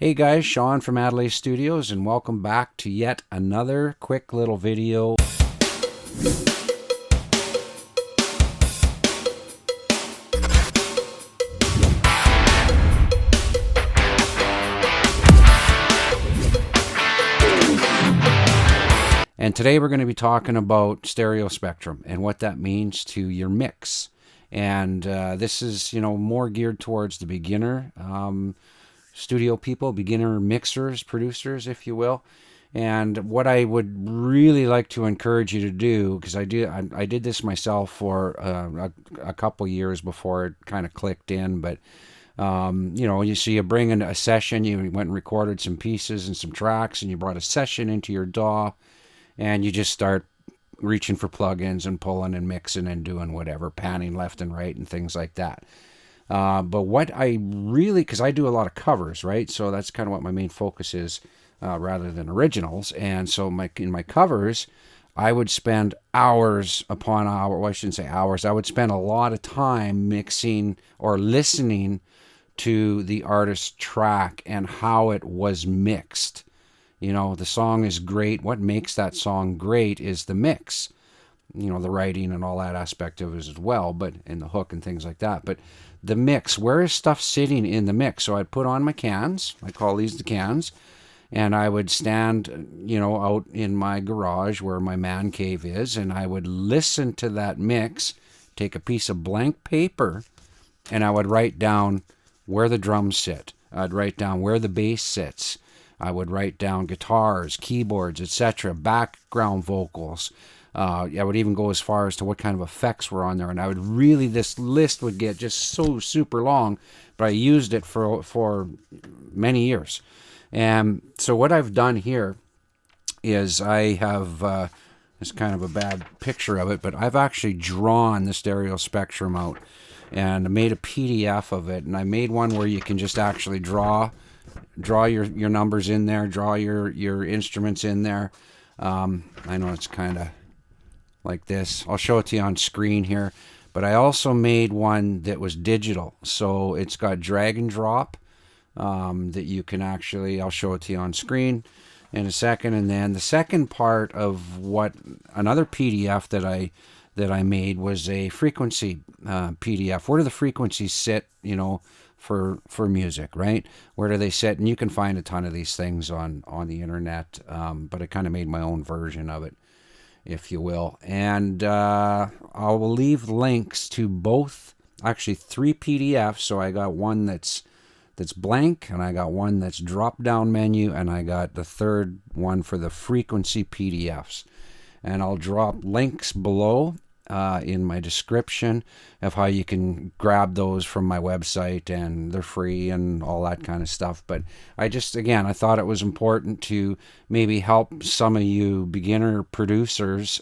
Hey guys, Sean from Adelaide Studios, and welcome back to yet another quick little video. And today we're going to be talking about stereo spectrum and what that means to your mix. And this is, more geared towards the beginner studio people, beginner mixers, producers, if you will. And what I would really like to encourage you to do, because I did this myself for a couple years before it kind of clicked in, but you bring in a session, you went and recorded some pieces and some tracks, and you brought a session into your DAW, and you just start reaching for plugins and pulling and mixing and doing whatever, panning left and right and things like that. But what I really, because I do a lot of covers, right? So that's kind of what my main focus is, rather than originals. And so in my covers, I would spend hours upon hours. Well, I shouldn't say hours. I would spend a lot of time mixing or listening to the artist's track and how it was mixed. The song is great. What makes that song great is the mix. The writing and all that aspect of it as well, but in the hook and things like that. But the mix, where is stuff sitting in the mix? So I'd put on my cans, I call these the cans, and I would stand, out in my garage where my man cave is, and I would listen to that mix, take a piece of blank paper, and I would write down where the drums sit. I'd write down where the bass sits. I would write down guitars, keyboards, etc., background vocals. I would even go as far as to what kind of effects were on there, and this list would get just so super long, but I used it for many years. And so what I've done here is I have, it's kind of a bad picture of it, but I've actually drawn the stereo spectrum out and made a PDF of it, and I made one where you can just actually draw your numbers in there, draw your instruments in there. I know it's kind of like this. I'll show it to you on screen here. But I also made one that was digital. So it's got drag and drop that you can actually, I'll show it to you on screen in a second. And then the second part of another PDF that I made was a frequency PDF. Where do the frequencies sit, for music, right? Where do they sit? And you can find a ton of these things on the internet. But I kind of made my own version of it, if you will. And I will leave links to both, actually 3 PDFs. So I got one that's blank, and I got one that's drop down menu, and I got the third one for the frequency PDFs. And I'll drop links below in my description of how you can grab those from my website, and they're free and all that kind of stuff. But I thought it was important to maybe help some of you beginner producers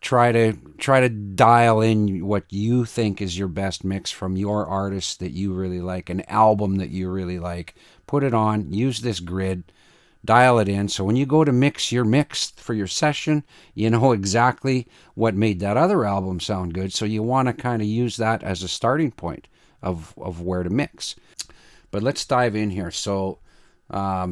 try to dial in what you think is your best mix from your artist that you really like, an album that you really like. Put it on, use this grid, dial it in, so when you go to mix your mix for your session, you know exactly what made that other album sound good. So you want to kind of use that as a starting point of where to mix. But let's dive in here. So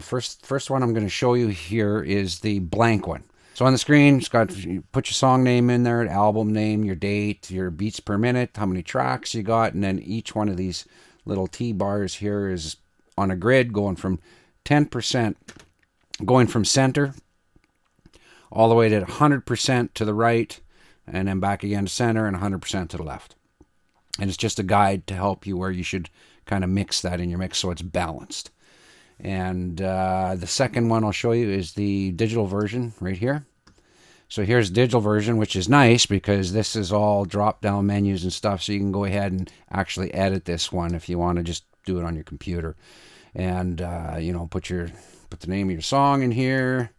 first one I'm going to show you here is the blank one. So on the screen, you put your song name in there, album name, your date, your beats per minute, how many tracks you got, and then each one of these little T bars here is on a grid going from 10%, going from center all the way to 100% to the right, and then back again to center, and 100% to the left. And it's just a guide to help you where you should kind of mix that in your mix so it's balanced. And the second one I'll show you is the digital version right here. So here's the digital version, which is nice because this is all drop down menus and stuff, so you can go ahead and actually edit this one if you want to just do it on your computer. And put the name of your song in here.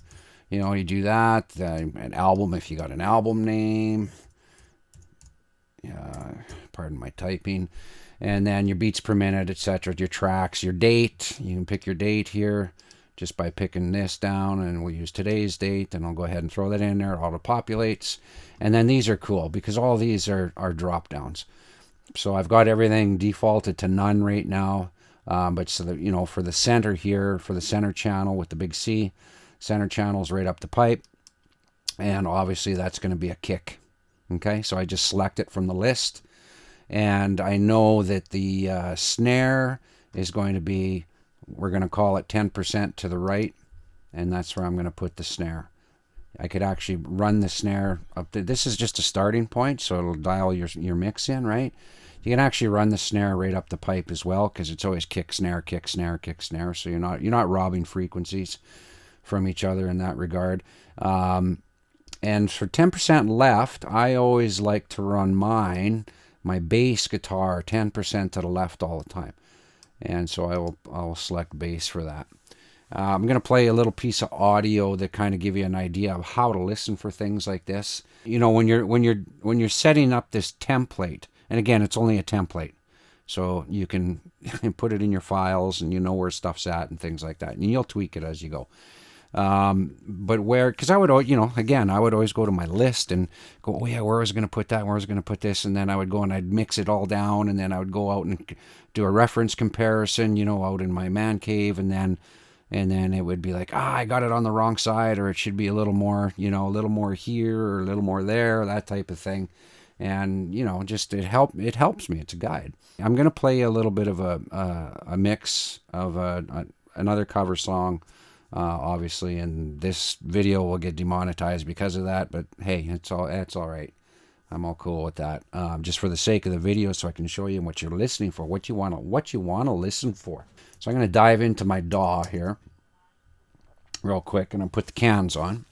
You do that. An album, if you got an album name. Pardon my typing. And then your beats per minute, etc. Your tracks, your date. You can pick your date here just by picking this down, and we'll use today's date, and I'll go ahead and throw that in there. It auto-populates. And then these are cool because all these are drop downs. So I've got everything defaulted to none right now. But so that, for the center here, for the center channel with the big C, center channel is right up the pipe. And obviously that's going to be a kick. Okay, so I just select it from the list. And I know that the snare is going to be, we're going to call it 10% to the right. And that's where I'm going to put the snare. I could actually run the snare up to, this is just a starting point, so it'll dial your mix in, right? You can actually run the snare right up the pipe as well, because it's always kick, snare, kick, snare, kick, snare. So you're not robbing frequencies from each other in that regard. And for 10% left, I always like to run my bass guitar 10% to the left all the time. And so I'll select bass for that. I'm going to play a little piece of audio that kind of give you an idea of how to listen for things like this. When you're setting up this template, and again, it's only a template, so you can put it in your files and you know where stuff's at and things like that, and you'll tweak it as you go. But because I would, again, I would always go to my list and go, oh yeah, where was I going to put that? Where was I going to put this? And then I would go and I'd mix it all down, and then I would go out and do a reference comparison, out in my man cave, and then it would be like, I got it on the wrong side, or it should be a little more, a little more here or a little more there, that type of thing. And, just it helps me. It's a guide. I'm going to play a little bit of a mix of another cover song, obviously, and this video will get demonetized because of that, but hey, it's all right. I'm all cool with that. Just for the sake of the video, so I can show you what you're listening for, what you want to listen for. So I'm going to dive into my DAW here real quick, and I'll put the cans on.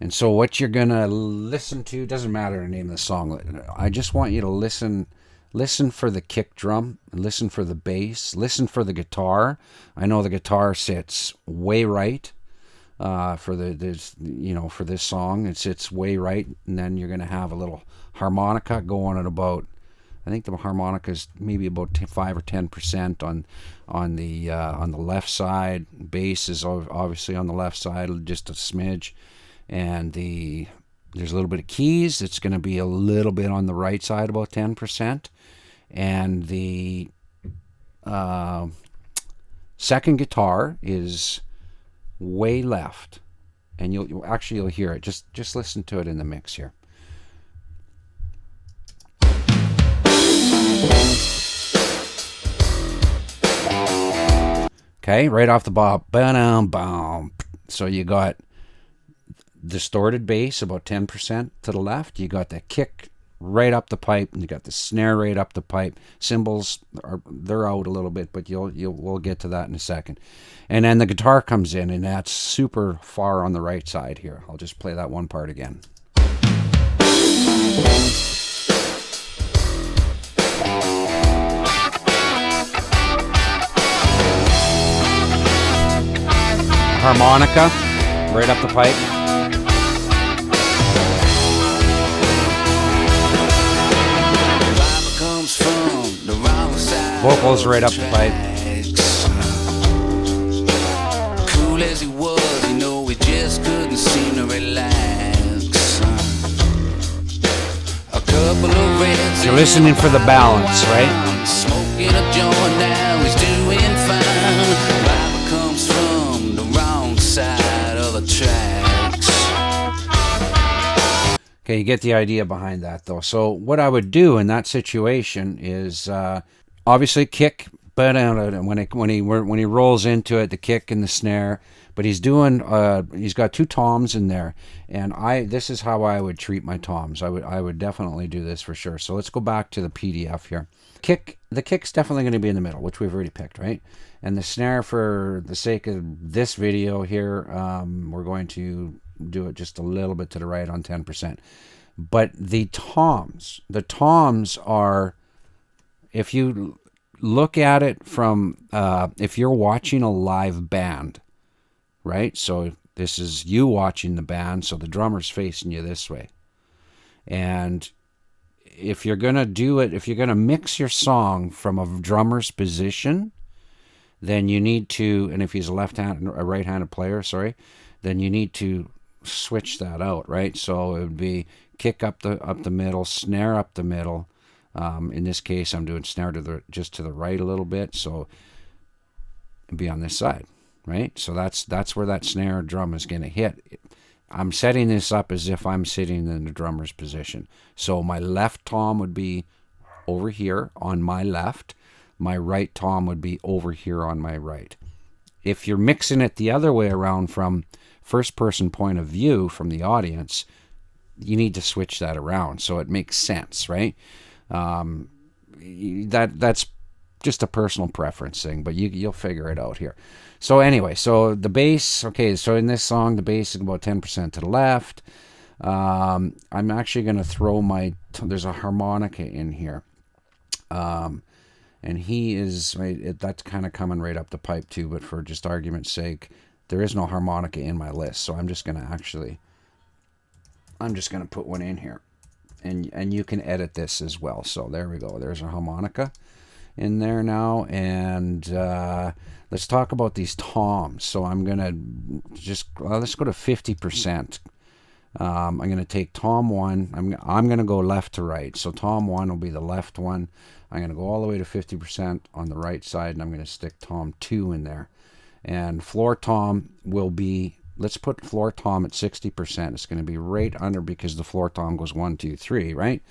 And so what you're going to listen to, doesn't matter the name of the song. I just want you to listen for the kick drum, listen for the bass, listen for the guitar. I know the guitar sits way right for this song. It sits way right, and then you're going to have a little harmonica going at about, I think the harmonica is maybe about 5 or 10% on the left side. Bass is obviously on the left side, just a smidge, and there's a little bit of keys. It's going to be a little bit on the right side, about 10%, and the second guitar is way left, and you'll hear it. Just listen to it in the mix here. Okay, right off the bat, ba-dum-bum. So you got distorted bass about 10% to the left. You got the kick right up the pipe, and you got the snare right up the pipe. Cymbals they're out a little bit, but we'll get to that in a second. And then the guitar comes in, and that's super far on the right side here. I'll just play that one part again. Harmonica right up the pipe. Vocals right up the pipe. Cool as he was, we just couldn't seem to relax. A couple of reds. You're listening for the balance, right? Smoking a joint now, he's doing fine. Baba comes from the wrong side of the tracks. Okay, you get the idea behind that, though. So what I would do in that situation is obviously kick, but when he rolls into it, the kick and the snare. But he's got two toms in there, and this is how I would treat my toms. I would definitely do this for sure. So let's go back to the PDF here. The kick's definitely going to be in the middle, which we've already picked, right? And the snare, for the sake of this video here, we're going to do it just a little bit to the right on 10%. But the toms are, if you look at it from, if you're watching a live band, right? So this is you watching the band, so the drummer's facing you this way. And if you're going to do it, if you're going to mix your song from a drummer's position, then you need to, and if he's a right-handed player, then you need to switch that out, right? So it would be kick up the middle, snare up the middle, In this case, I'm doing snare just to the right a little bit, so it'd be on this side, right? So that's where that snare drum is going to hit. I'm setting this up as if I'm sitting in the drummer's position. So my left tom would be over here on my left. My right tom would be over here on my right. If you're mixing it the other way around from first person point of view from the audience, you need to switch that around so it makes sense, right? That's just a personal preference thing, but you'll figure it out here. So anyway, so the bass, okay, so in this song, the bass is about 10% to the left. I'm actually going to throw there's a harmonica in here. And he is, that's kind of coming right up the pipe too, but for just argument's sake, there is no harmonica in my list. So I'm just going to put one in here. And you can edit this as well. So there we go. There's a harmonica in there now. And let's talk about these toms. So I'm going to let's go to 50%. I'm going to take tom 1. I'm going to go left to right. So tom 1 will be the left one. I'm going to go all the way to 50% on the right side, and I'm going to stick tom 2 in there. And floor tom will be, let's put floor tom at 60%. It's going to be right under because the floor tom goes 1, 2, 3, right?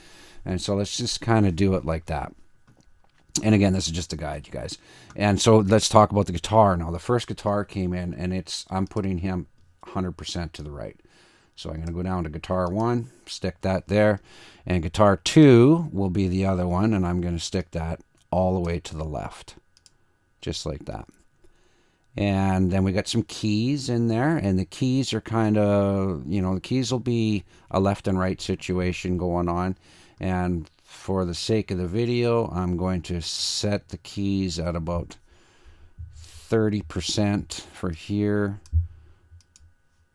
And so let's just kind of do it like that. And again, this is just a guide, you guys. And so let's talk about the guitar. Now, the first guitar came in, and I'm putting him 100% to the right. So I'm going to go down to guitar 1, stick that there. And guitar 2 will be the other one, and I'm going to stick that all the way to the left. Just like that. And then we got some keys in there, and the keys are kind of, the keys will be a left and right situation going on. And for the sake of the video, I'm going to set the keys at about 30% for here.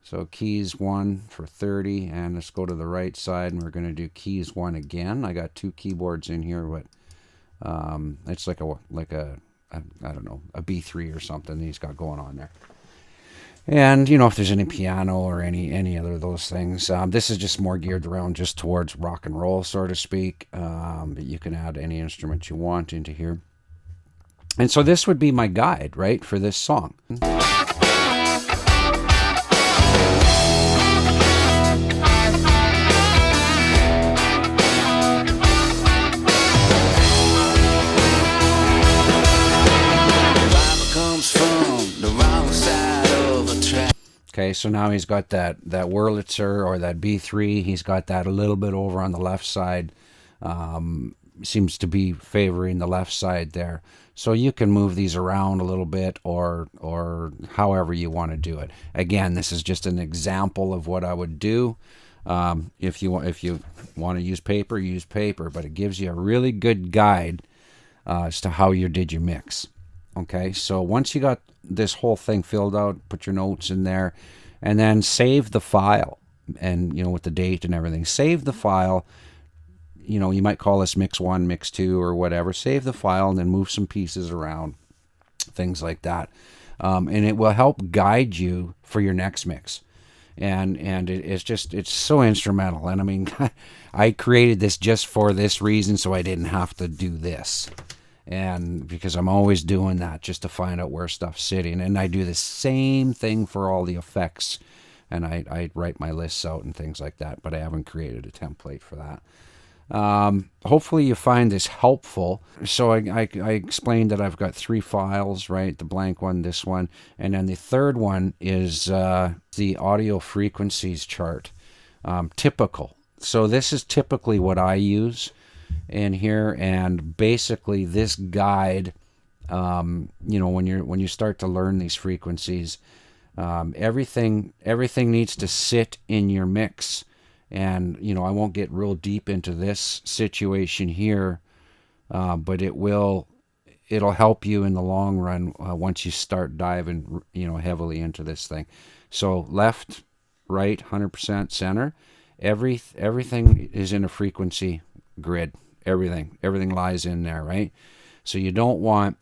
So keys 1 for 30, and let's go to the right side, and we're going to do keys 1 again. I got 2 keyboards in here, but it's like a I don't know, a B3 or something he's got going on there. And if there's any piano or any other of those things, this is just more geared around just towards rock and roll, so to speak. But you can add any instrument you want into here. And so this would be my guide, right, for this song. Okay, so now he's got that Wurlitzer or that B3. He's got that a little bit over on the left side. Seems to be favoring the left side there. So you can move these around a little bit or however you want to do it. Again, this is just an example of what I would do. If you want to use paper, use paper. But it gives you a really good guide as to how you did your mix. Okay, so once you got this whole thing filled out, put your notes in there, and then save the file, and with the date and everything. Save the file. You might call this mix 1, mix 2, or whatever. Save the file and then move some pieces around, things like that, and it will help guide you for your next mix. And it's so instrumental. And I mean, I created this just for this reason, so I didn't have to do this. And because I'm always doing that just to find out where stuff's sitting. And I do the same thing for all the effects. And I write my lists out and things like that. But I haven't created a template for that. Hopefully you find this helpful. So I explained that I've got 3 files, right? The blank one, this one. And then the third one is the audio frequencies chart. Typical. So this is typically what I use in here, and basically this guide, when you start to learn these frequencies, everything needs to sit in your mix. And I won't get real deep into this situation here, but it'll help you in the long run once you start diving heavily into this thing. So left, right, 100%, center, everything is in a frequency grid. Everything lies in there, right? So you don't want,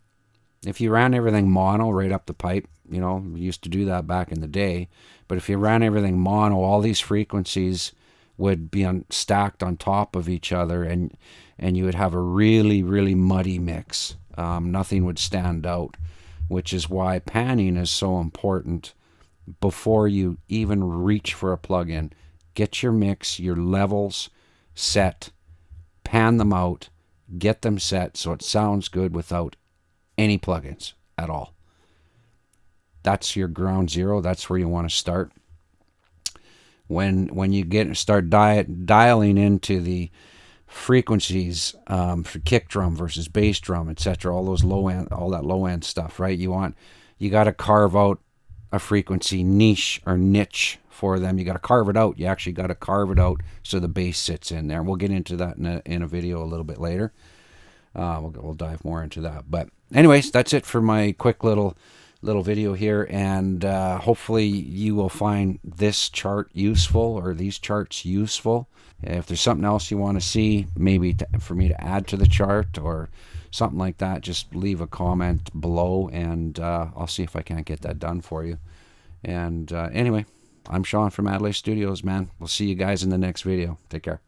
if you ran everything mono right up the pipe, we used to do that back in the day, but if you ran everything mono, all these frequencies would be stacked on top of each other, and you would have a really, really muddy mix. Nothing would stand out, which is why panning is so important before you even reach for a plug-in. Get your mix, your levels set, pan them out, get them set so it sounds good without any plugins at all. That's your ground zero. That's where you want to start. When you start dialing into the frequencies for kick drum versus bass drum, etc., all that low end stuff, right? You got to carve out a frequency niche or niche for them. You got to carve it out. You actually got to carve it out so the bass sits in there. We'll get into that in a video a little bit later. We'll dive more into that. But anyways, that's it for my quick little video here, and hopefully you will find this chart useful, or these charts useful. If there's something else you want to see, maybe for me to add to the chart or something like that, just leave a comment below, and I'll see if I can't get that done for you. And anyway, I'm Sean from Adelaide Studios, man. We'll see you guys in the next video. Take care.